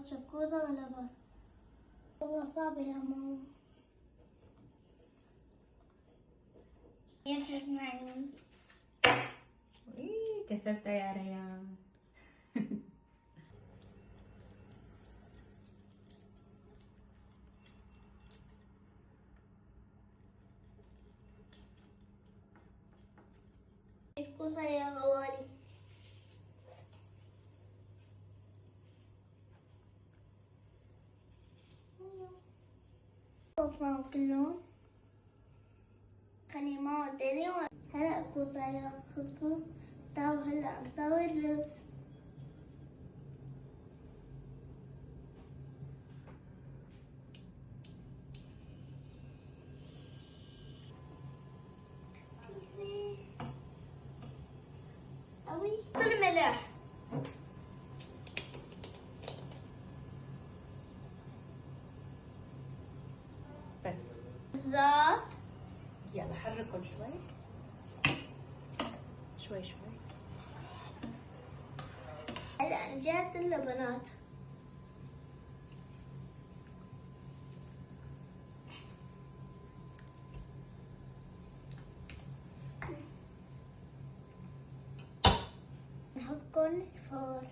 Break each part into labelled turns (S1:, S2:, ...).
S1: نحط شكوزة ولبن. والله صعب يا ماما. يمسك معي.
S2: كسرتها يا ريان.
S1: الكوسة يا غوالي. وفرهم كلهم. خلي ماما تدري هلا الكوسة يا خلصوا. تعالوا هلا نسوي الرز. قوي طلع ملح.
S2: بس
S1: زيت.
S2: يلا حركهم شوي شوي شوي.
S1: هلا جات اللبنات. نحط كورن فلور.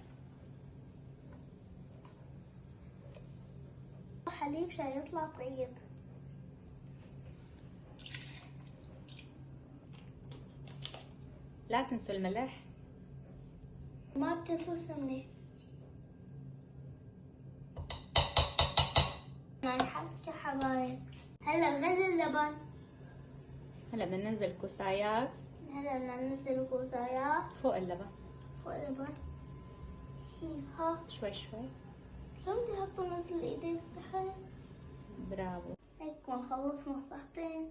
S1: حليب عشان يطلع طيب.
S2: لا تنسوا الملح.
S1: ما بتنسوا السمنة. نحط يا حبايب. هلا غلي اللبن.
S2: هلا بدنا ننزل كوسايات
S1: هلا بدنا ننزل الكوسايات
S2: فوق اللبن
S1: فوق اللبن. ها
S2: شوي شوي.
S1: شو بدي احطه نزل ايديك تحت.
S2: برافو.
S1: هيك بنخلص مصلحتين.